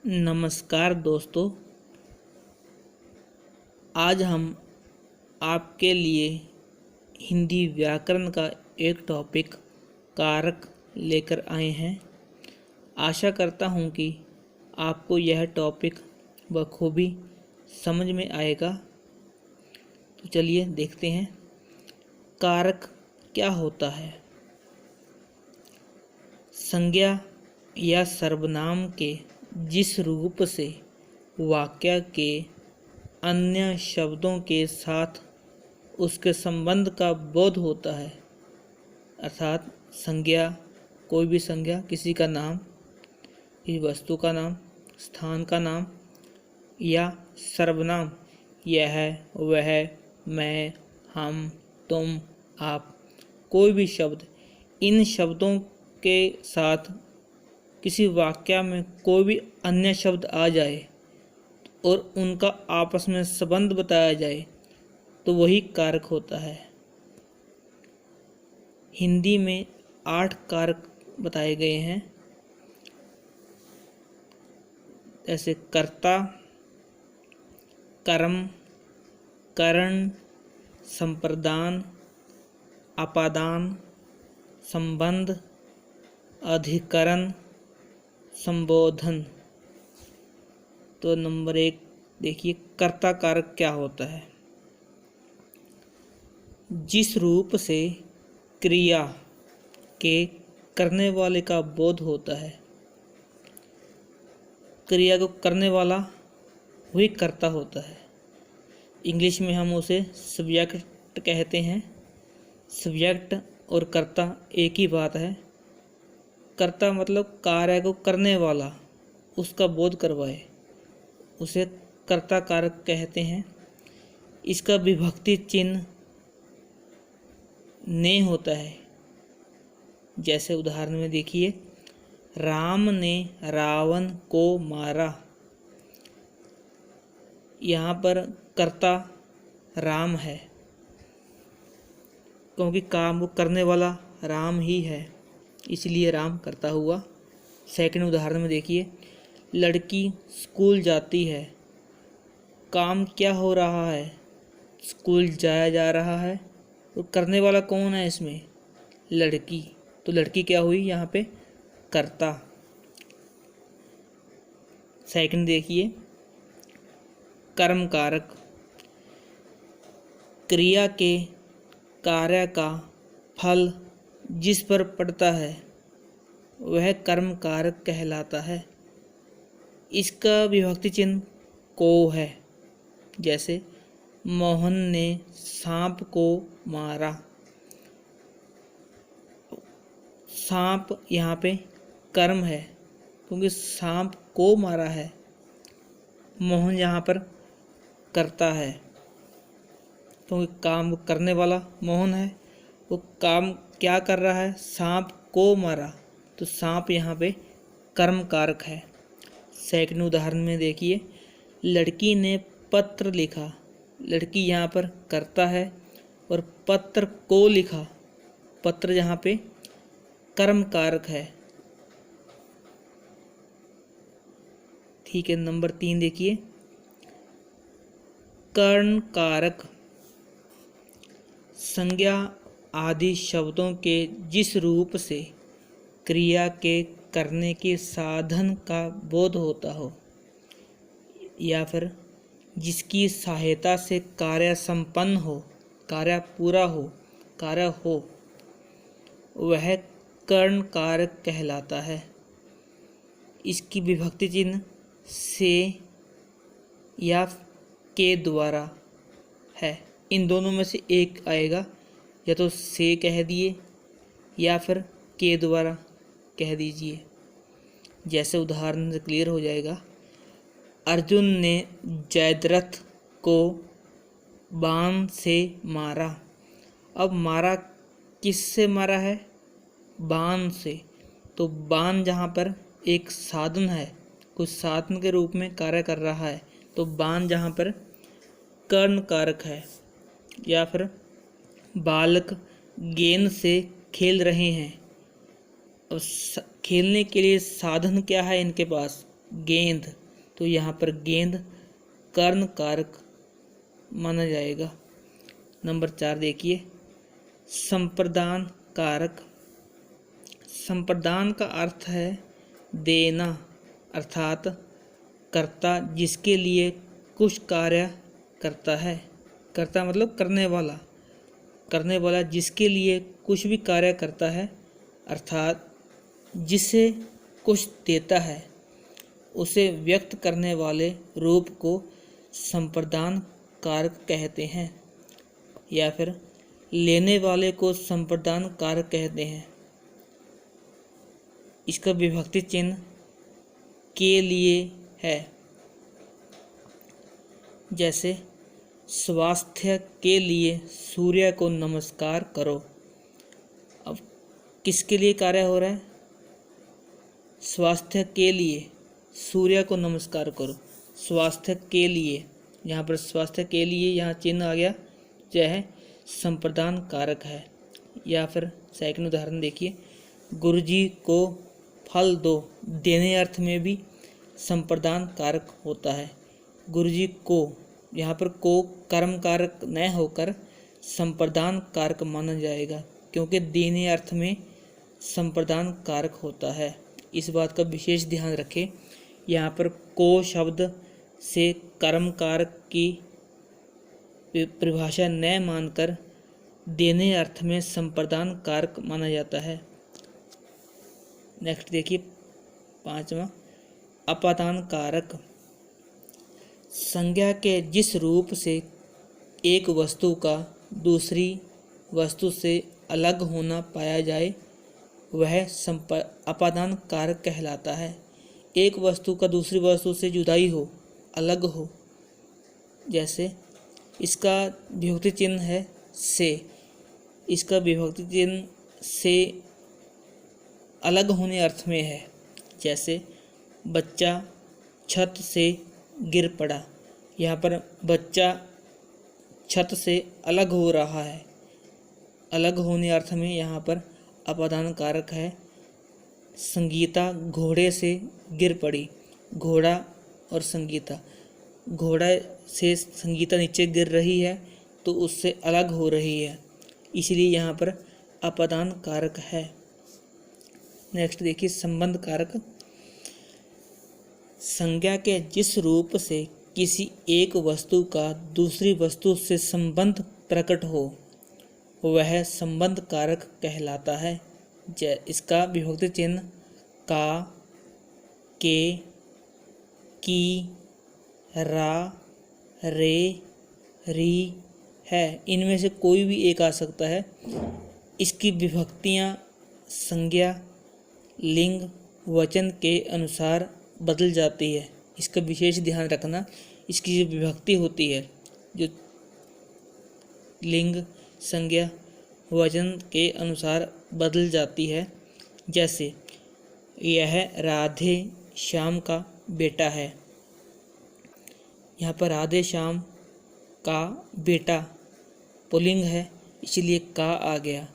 नमस्कार दोस्तों। आज हम आपके लिए हिंदी व्याकरण का एक टॉपिक कारक लेकर आए हैं। आशा करता हूँ कि आपको यह टॉपिक बखूबी समझ में आएगा। तो चलिए देखते हैं कारक क्या होता है। संज्ञा या सर्वनाम के जिस रूप से वाक्य के अन्य शब्दों के साथ उसके संबंध का बोध होता है, अर्थात संज्ञा, कोई भी संज्ञा, किसी का नाम, किसी वस्तु का नाम, स्थान का नाम, या सर्वनाम, यह, वह, मैं, हम, तुम, आप, कोई भी शब्द, इन शब्दों के साथ किसी वाक्य में कोई भी अन्य शब्द आ जाए और उनका आपस में संबंध बताया जाए तो वही कारक होता है। हिंदी में 8 कारक बताए गए हैं, जैसे कर्ता, कर्म, करण, संप्रदान, अपादान, संबंध, अधिकरण, संबोधन। तो नंबर 1 देखिए, कर्ता कारक क्या होता है। जिस रूप से क्रिया के करने वाले का बोध होता है, क्रिया को करने वाला वही कर्ता होता है। इंग्लिश में हम उसे सब्जेक्ट कहते हैं। सब्जेक्ट और कर्ता एक ही बात है। कर्ता मतलब कार्य को करने वाला, उसका बोध करवाए, उसे कर्ता कारक कहते हैं। इसका विभक्ति चिन्ह ने होता है। जैसे उदाहरण में देखिए, राम ने रावण को मारा। यहाँ पर कर्ता राम है, क्योंकि काम को करने वाला राम ही है, इसलिए राम करता हुआ। सेकंड उदाहरण में देखिए, लड़की स्कूल जाती है। काम क्या हो रहा है? स्कूल जाया जा रहा है। तो करने वाला कौन है इसमें? लड़की। तो लड़की क्या हुई यहाँ पे? कर्ता। सेकंड देखिए, कर्म कारक, क्रिया के कार्य का फल जिस पर पड़ता है वह कर्म कारक कहलाता है। इसका विभक्ति चिन्ह को है। जैसे मोहन ने सांप को मारा। सांप यहाँ पे कर्म है, क्योंकि सांप को मारा है। मोहन यहाँ पर करता है, क्योंकि काम करने वाला मोहन है। वो काम क्या कर रहा है? सांप को मारा। तो सांप यहाँ पे कर्म कारक है। सेकंड उदाहरण में देखिए, लड़की ने पत्र लिखा। लड़की यहाँ पर करता है और पत्र को लिखा। पत्र यहाँ पे कर्म कारक है। ठीक है। नंबर 3 देखिए, कर्ण कारक, संज्ञा आदि शब्दों के जिस रूप से क्रिया के करने के साधन का बोध होता हो, या फिर जिसकी सहायता से कार्य संपन्न हो, कार्य पूरा हो, कार्य हो, वह कर्ण कारक कहलाता है। इसकी विभक्ति चिन्ह से या के द्वारा है। इन दोनों में से एक आएगा, या तो से कह दिए या फिर के द्वारा कह दीजिए। जैसे उदाहरण से क्लियर हो जाएगा, अर्जुन ने जयद्रथ को बाण से मारा। अब मारा किससे मारा है? बाण से। तो बाण जहाँ पर एक साधन है, कुछ साधन के रूप में कार्य कर रहा है, तो बाण जहाँ पर कर्ण कारक है। या फिर बालक गेंद से खेल रहे हैं। अब खेलने के लिए साधन क्या है इनके पास? गेंद, तो यहाँ पर गेंद कर्ण कारक माना जाएगा। नंबर 4 देखिए, संप्रदान कारक। संप्रदान का अर्थ है देना, अर्थात कर्ता जिसके लिए कुछ कार्य करता है। कर्ता मतलब करने वाला जिसके लिए कुछ भी कार्य करता है, अर्थात जिसे कुछ देता है, उसे व्यक्त करने वाले रूप को संप्रदान कारक कहते हैं, या फिर लेने वाले को संप्रदान कारक कहते हैं। इसका विभक्ति चिन्ह के लिए है, जैसे स्वास्थ्य के लिए सूर्य को नमस्कार करो। अब किसके लिए कार्य हो रहा है? स्वास्थ्य के लिए सूर्य को नमस्कार करो। स्वास्थ्य के लिए, यहाँ पर स्वास्थ्य के लिए यहाँ चिन्ह आ गया, यह संप्रदान कारक है। या फिर सेकंड उदाहरण देखिए, गुरुजी को फल दो, देने अर्थ में भी संप्रदान कारक होता है। गुरुजी को, यहाँ पर को कर्म कारक न होकर संप्रदान कारक माना जाएगा, क्योंकि देने अर्थ में संप्रदान कारक होता है। इस बात का विशेष ध्यान रखें। यहाँ पर को शब्द से कर्म कारक की परिभाषा न मानकर देने अर्थ में संप्रदान कारक माना जाता है। नेक्स्ट देखिए 5वां, अपादान कारक। संज्ञा के जिस रूप से एक वस्तु का दूसरी वस्तु से अलग होना पाया जाए, वह अपादान कारक कहलाता है। एक वस्तु का दूसरी वस्तु से जुदाई हो, अलग हो, जैसे इसका विभक्ति चिन्ह है से, इसका विभक्ति चिन्ह से अलग होने अर्थ में है। जैसे बच्चा छत से गिर पड़ा, यहाँ पर बच्चा छत से अलग हो रहा है, अलग होने अर्थ में यहाँ पर अपादान कारक है। संगीता घोड़े से गिर पड़ी, घोड़ा और संगीता, घोड़ा से संगीता नीचे गिर रही है तो उससे अलग हो रही है, इसलिए यहाँ पर अपादान कारक है। नेक्स्ट देखिए संबंध कारक। संज्ञा के जिस रूप से किसी एक वस्तु का दूसरी वस्तु से संबंध प्रकट हो, वह संबंध कारक कहलाता है। इसका विभक्ति चिन्ह का, के, की, रा, रे, री है। इनमें से कोई भी एक आ सकता है। इसकी विभक्तियाँ संज्ञा, लिंग, वचन के अनुसार बदल जाती है। इसका विशेष ध्यान रखना। इसकी जो विभक्ति होती है, जो लिंग, संज्ञा, वचन के अनुसार बदल जाती है। जैसे यह राधे श्याम का बेटा है, यहाँ पर राधे श्याम का बेटा पुल्लिंग है, इसलिए का आ गया।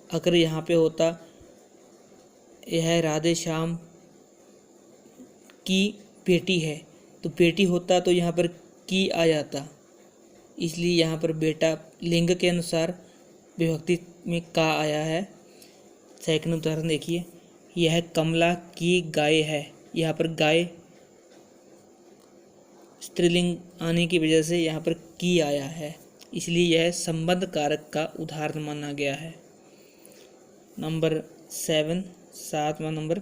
अगर यहाँ पे होता यह राधे श्याम की बेटी है, तो बेटी होता तो यहाँ पर की आ जाता, इसलिए यहाँ पर बेटा लिंग के अनुसार विभक्ति में का आया है। सेकंड उदाहरण देखिए, यह कमला की गाय है, यहाँ पर गाय स्त्रीलिंग आने की वजह से यहाँ पर की आया है, इसलिए यह संबंध कारक का उदाहरण माना गया है। नंबर 7वां नंबर,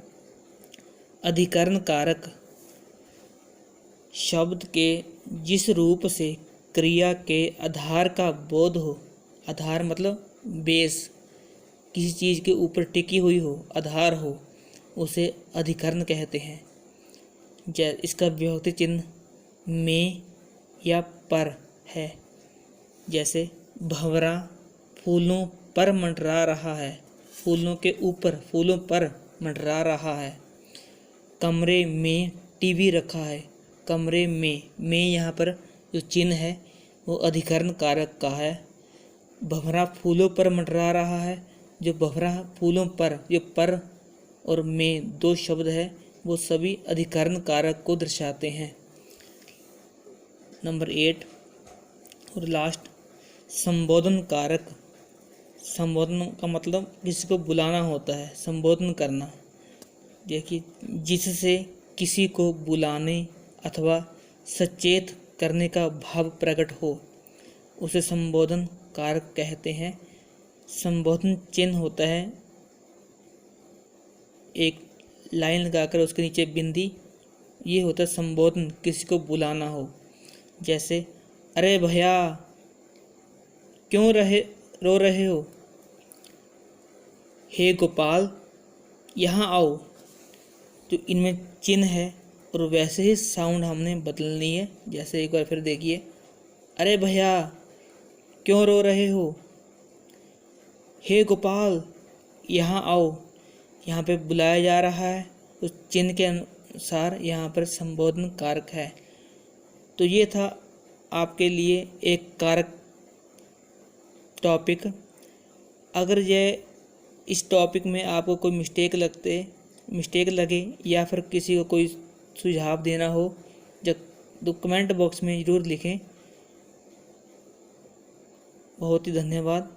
अधिकरण कारक। शब्द के जिस रूप से क्रिया के आधार का बोध हो, आधार मतलब बेस, किसी चीज़ के ऊपर टिकी हुई हो, आधार हो, उसे अधिकरण कहते हैं। इसका विभक्ति चिन्ह में या पर है। जैसे भंवरा फूलों पर मंडरा रहा है, फूलों के ऊपर, फूलों पर मंडरा रहा है। कमरे में टीवी रखा है, कमरे में यहाँ पर जो चिन्ह है वो अधिकरण कारक का है। भंवरा फूलों पर मंडरा रहा है, जो भंवरा फूलों पर, जो पर और में दो शब्द है, वो सभी अधिकरण कारक को दर्शाते हैं। नंबर 8 और लास्ट, संबोधन कारक। संबोधन का मतलब किसी को बुलाना होता है, संबोधन करना। देखिए, जिससे किसी को बुलाने अथवा सचेत करने का भाव प्रकट हो उसे संबोधन कारक कहते हैं। संबोधन चिन्ह होता है एक लाइन लगाकर उसके नीचे बिंदी, ये होता है संबोधन, किसी को बुलाना हो। जैसे, अरे भैया क्यों रो रहे हो, हे गोपाल यहाँ आओ। तो इनमें चिन्ह है और वैसे ही साउंड हमने बदलनी है। जैसे एक बार फिर देखिए, अरे भैया क्यों रो रहे हो, हे गोपाल यहाँ आओ। यहाँ पे बुलाया जा रहा है, उस चिन्ह के अनुसार यहाँ पर संबोधन कारक है। तो ये था आपके लिए एक कारक टॉपिक। अगर इस टॉपिक में आपको कोई मिस्टेक लगे या फिर किसी को कोई सुझाव देना हो तो कमेंट बॉक्स में ज़रूर लिखें। बहुत ही धन्यवाद।